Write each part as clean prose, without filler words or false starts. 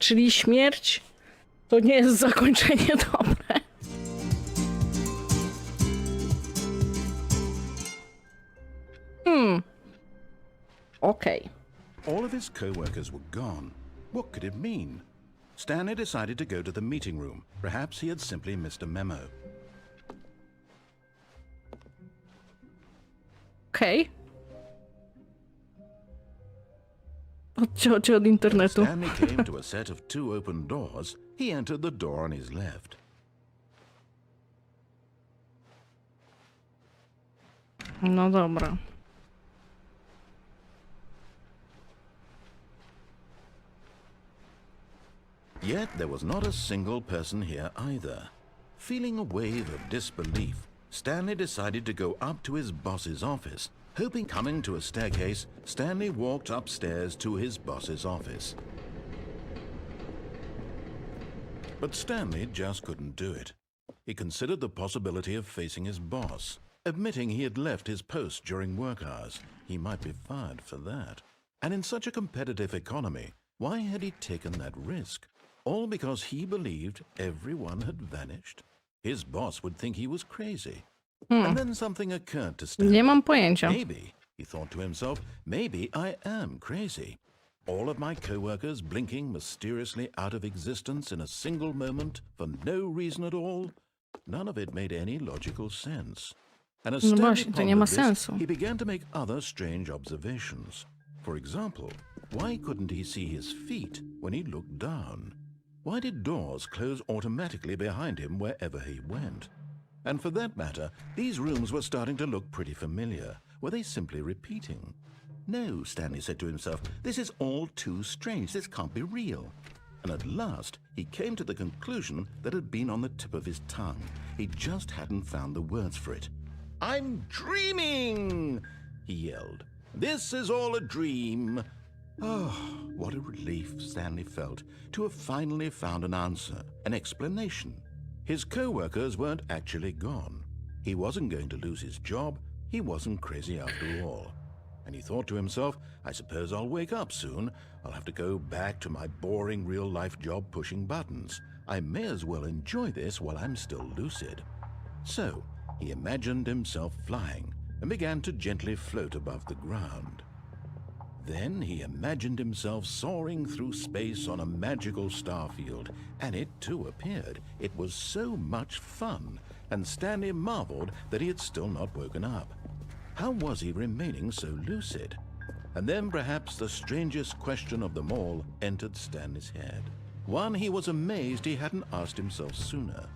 Czyli śmierć to nie jest zakończenie dobre. Okej. All of his co-workers were gone. What could it mean? Stanley decided to go to the meeting room. Perhaps he had simply missed a memo. Okej. Odciąć od internetu. Stanley came to a set of 2 open doors. He entered the door on his left. No dobra. Yet there was not a single person here either. Feeling a wave of disbelief, Stanley decided to go up to his boss's office. Hoping coming to a staircase, Stanley walked upstairs to his boss's office. But Stanley just couldn't do it. He considered the possibility of facing his boss. Admitting he had left his post during work hours, he might be fired for that. And in such a competitive economy, why had he taken that risk? All because he believed everyone had vanished? His boss would think he was crazy. And then something occurred to Stanley. Nie mam pojęcia. Maybe, he thought to himself, maybe I am crazy. All of my co-workers blinking mysteriously out of existence in a single moment for no reason at all? None of it made any logical sense. And as No Stanley właśnie, to nie ma pondered this, sensu. he began to make other strange observations. For example, why couldn't he see his feet when he looked down? Why did doors close automatically behind him wherever he went? And for that matter, these rooms were starting to look pretty familiar. Were they simply repeating? No, Stanley said to himself, this is all too strange. This can't be real. And at last, he came to the conclusion that had been on the tip of his tongue. He just hadn't found the words for it. I'm dreaming, he yelled. This is all a dream. Oh, what a relief Stanley felt to have finally found an answer, an explanation. His co-workers weren't actually gone. He wasn't going to lose his job. He wasn't crazy after all. And he thought to himself, I suppose I'll wake up soon. I'll have to go back to my boring real-life job pushing buttons. I may as well enjoy this while I'm still lucid. So, he imagined himself flying and began to gently float above the ground. Then he imagined himself soaring through space on a magical starfield, and it too appeared. It was so much fun, and Stanley marveled that he had still not woken up. How was he remaining so lucid? And then perhaps the strangest question of them all entered Stanley's head. One he was amazed he hadn't asked himself sooner.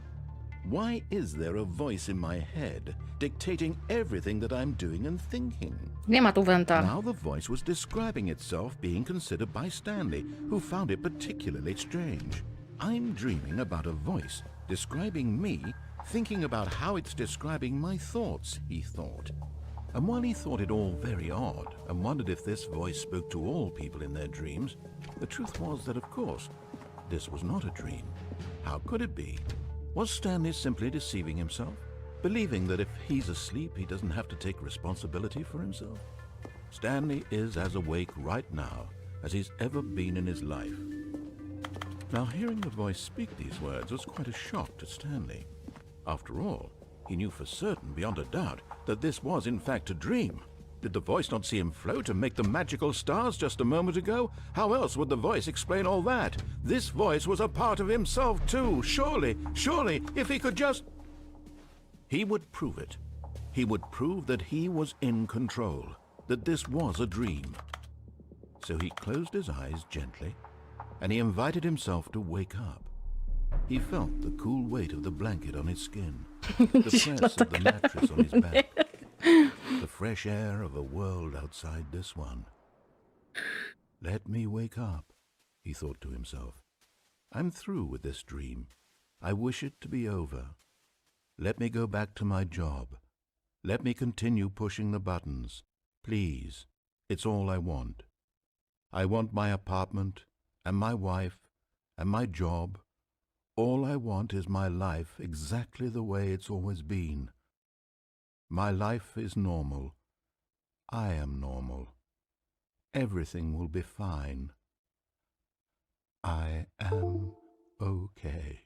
Why is there a voice in my head dictating everything that I'm doing and thinking? Nie ma tu wenta. Now the voice was describing itself being considered by Stanley, who found it particularly strange. I'm dreaming about a voice describing me, thinking about how it's describing my thoughts, he thought. And while he thought it all very odd and wondered if this voice spoke to all people in their dreams, the truth was that, of course, this was not a dream. How could it be? Was Stanley simply deceiving himself, believing that if he's asleep, he doesn't have to take responsibility for himself? Stanley is as awake right now as he's ever been in his life. Now, hearing the voice speak these words was quite a shock to Stanley. After all, he knew for certain, beyond a doubt, that this was in fact a dream. Did the voice not see him float and make the magical stars just a moment ago? How else would the voice explain all that? This voice was a part of himself too. Surely, if he could just... He would prove it. He would prove that he was in control, that this was a dream. So he closed his eyes gently, and he invited himself to wake up. He felt the cool weight of the blanket on his skin, the press of the mattress on his back, the fresh air of a world outside this one. Let me wake up, he thought to himself. I'm through with this dream. I wish it to be over. Let me go back to my job. Let me continue pushing the buttons. Please, it's all I want. I want my apartment, and my wife, and my job. All I want is my life exactly the way it's always been. My life is normal. I am normal. Everything will be fine. I I am okay.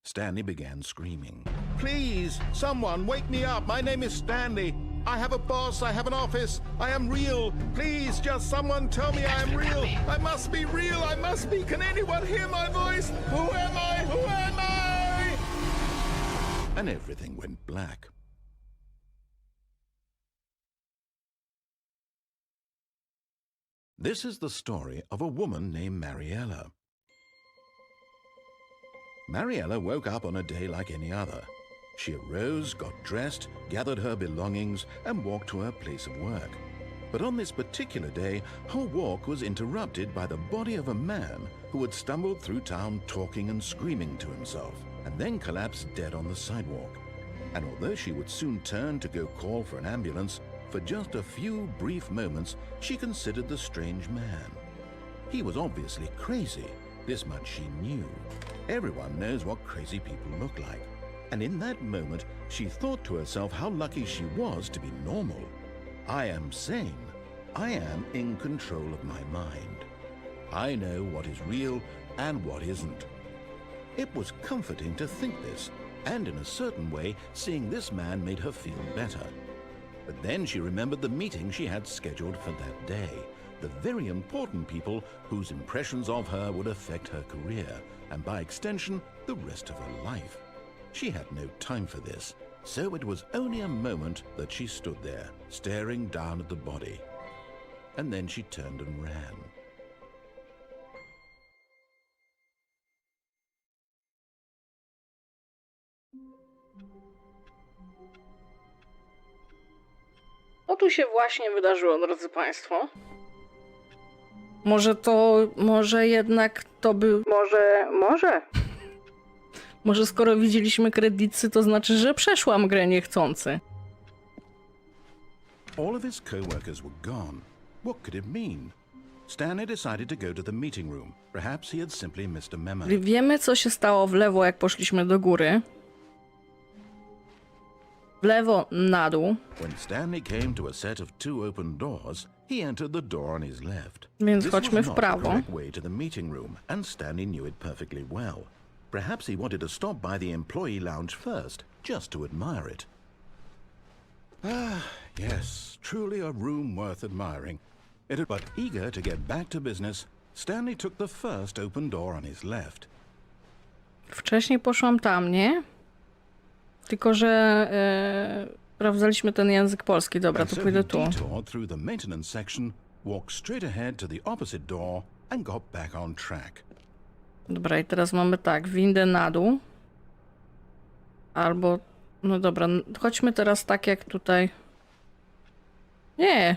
Stanley began screaming. Please, someone, wake me up. My name is Stanley. I have a boss. I have an office. I am real. Please, just someone tell me I am real. I must be real. I must be. Can anyone hear my voice? Who am I? Who am I? And everything went black. This is the story of a woman named Mariella. Mariella woke up on a day like any other. She arose, got dressed, gathered her belongings, and walked to her place of work. But on this particular day, her walk was interrupted by the body of a man who had stumbled through town talking and screaming to himself, and then collapsed dead on the sidewalk. And although she would soon turn to go call for an ambulance, for just a few brief moments she considered the strange man. He was obviously crazy. This much she knew. Everyone knows what crazy people look like. And in that moment, she thought to herself how lucky she was to be normal. I am sane. I am in control of my mind. I know what is real and what isn't. It was comforting to think this, and in a certain way, seeing this man made her feel better. But then she remembered the meeting she had scheduled for that day. The very important people whose impressions of her would affect her career, and by extension, the rest of her life. She had no time for this, so it was only a moment that she stood there, staring down at the body. And then she turned and ran. Co tu się właśnie wydarzyło, drodzy Państwo? Może jednak to był... Może skoro widzieliśmy kredyty, to znaczy, że przeszłam grę niechcący. All of his co-workers were gone. What could it mean? Stanley decided to go to the meeting room. Perhaps he had simply missed a memo. Wiemy, co się stało w lewo, jak poszliśmy do góry. W lewo, na dół. When Stanley came to a set of two open doors, he entered the door on his left. Więc This chodźmy was w not the prawo. correct way to the meeting room, and Stanley knew it perfectly well. Perhaps he wanted to stop by the employee lounge first, just to admire it. Ah, yes, truly a room worth admiring. But eager to get back to business, Stanley took the first open door on his left. Wcześniej poszłam tam, nie? Tylko, że sprawdzaliśmy ten język polski. Dobra, And to so pójdę he tu. detoured through the maintenance section, walked straight ahead to the opposite door, and got back on track. Dobra, i teraz mamy tak, windę na dół. Albo, no dobra, chodźmy teraz tak jak tutaj. Nie.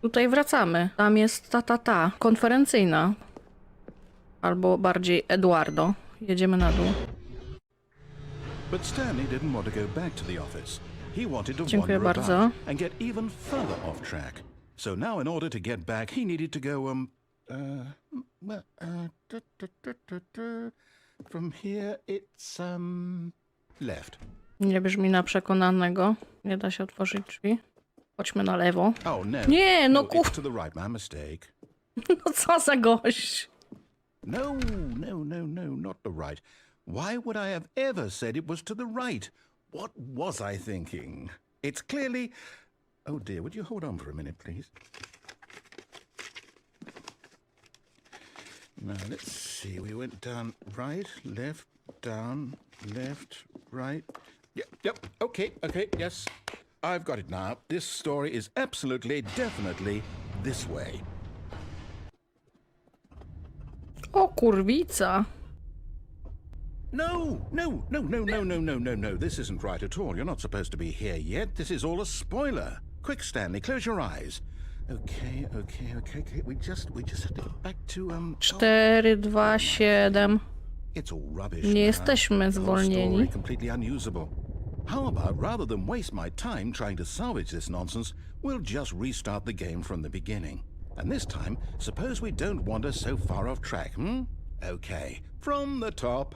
Tutaj wracamy. Tam jest ta konferencyjna. Albo bardziej Eduardo. Jedziemy na dół. But Stanley didn't want to go back to the office. He wanted to Dziękuję wander bardzo. about and get even further off track. So now in order to get back, he needed to go, from here it's, left. Nie brzmi na przekonanego. Nie da się otworzyć drzwi. Chodźmy na lewo. Oh, no. Nie, no it's to the right, my mistake. No co za gość. No, not the right. Why would I have ever said it was to the right? What was I thinking? It's clearly... Oh dear, would you hold on for a minute, please? Now, let's see. We went down right, left, down, left, right. Yep, okay, yes. I've got it now. This story is absolutely, definitely this way. O kurwica. No. This isn't right at all. You're not supposed to be here yet. This is all a spoiler. Quick, Stanley, close your eyes. Okay. We just have to get back to 4, 2, 7. It's all rubbish. Nie now. jesteśmy The whole zwolnieni. story completely unusable. How about, rather than waste my time trying to salvage this nonsense, we'll just restart the game from the beginning. And this time, suppose we don't wander so far off track, Okay, from the top.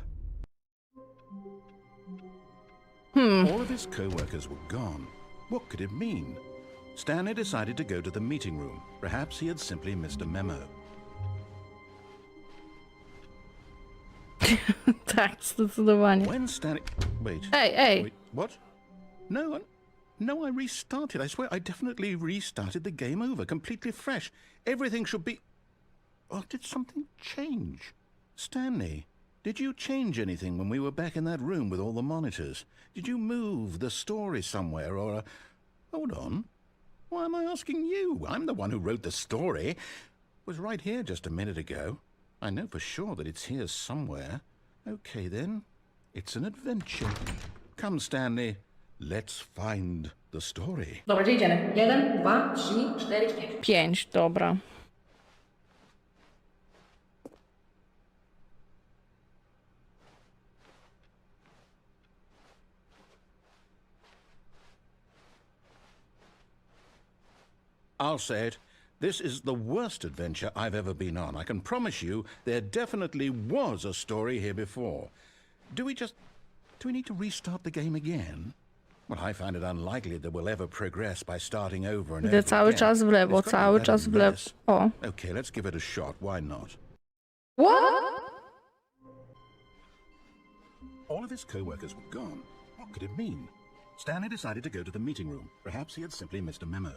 All of his co-workers were gone. What could it mean? Stanley decided to go to the meeting room. Perhaps he had simply missed a memo. Tak, zdecydowanie. When Stanley... Wait. Ej! Wait, what? No, I restarted. I swear I definitely restarted the game over, completely fresh. Everything should be... Oh, did something change? Stanley, did you change anything when we were back in that room with all the monitors? Did you move the story somewhere or... Hold on. Why am I asking you? I'm the one who wrote the story. It was right here just a minute ago. I know for sure that it's here somewhere. Okay, then. It's an adventure. Come, Stanley. Let's find the story. Dobra, gdzie idziemy? 1, 2, 3, 4, 5. 5, dobra. I'll say it. This is the worst adventure I've ever been on. I can promise you there definitely was a story here before. Do we need to restart the game again? Well, I find it unlikely that we'll ever progress by starting over and over Idę cały again. czas w lewo, It's gotta be cały better czas than w lewo. this. O. Okay, let's give it a shot. Why not? What? All of his co-workers were gone. What could it mean? Stanley decided to go to the meeting room. Perhaps he had simply missed a memo.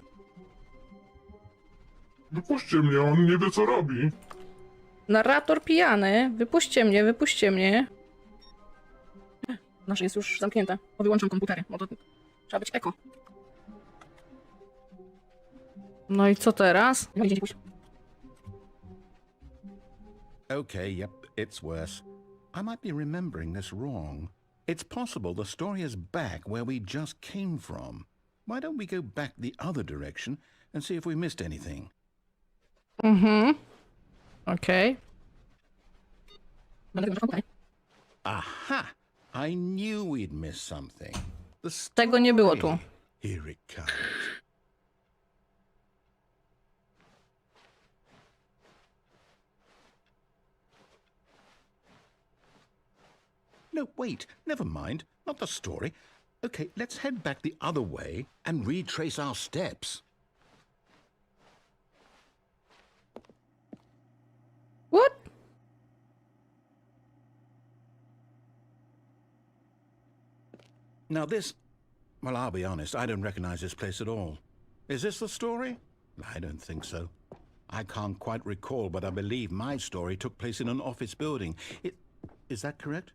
Wypuśćcie mnie, on nie wie co robi. Narrator pijany. Wypuśćcie mnie, wypuśćcie mnie. Nasze jest już zamknięte. O, wyłączam komputery. Bo to trzeba być eko. No i co teraz? Nie ma gdzie pójść. Okay, yep, it's worse. I might be remembering this wrong. It's possible the story is back where we just came from. Why don't we go back the other direction and see if we missed anything? Okej. Aha! I knew we'd missed something. The Tego nie było tu. story. Here it comes. No, wait, never mind. Not the story. Okay, let's head back the other way and retrace our steps. What? Now this... Well, I'll be honest, I don't recognize this place at all. Is this the story? I don't think so. I can't quite recall, but I believe my story took place in an office building. Is that correct?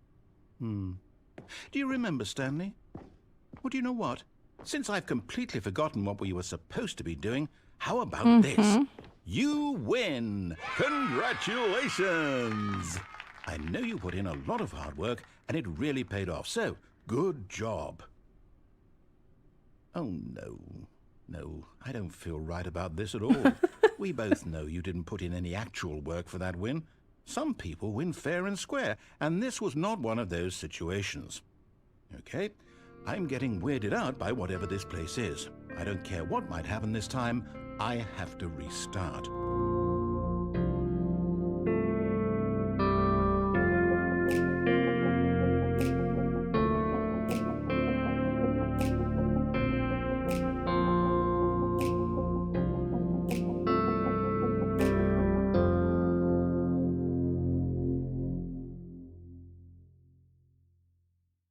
Do you remember, Stanley? Well, do you know what? Since I've completely forgotten what we were supposed to be doing, how about this? You win! Congratulations! I know you put in a lot of hard work, and it really paid off, so good job. Oh, no. No, I don't feel right about this at all. We both know you didn't put in any actual work for that win. Some people win fair and square, and this was not one of those situations. Okay, I'm getting weirded out by whatever this place is. I don't care what might happen this time, I have to restart.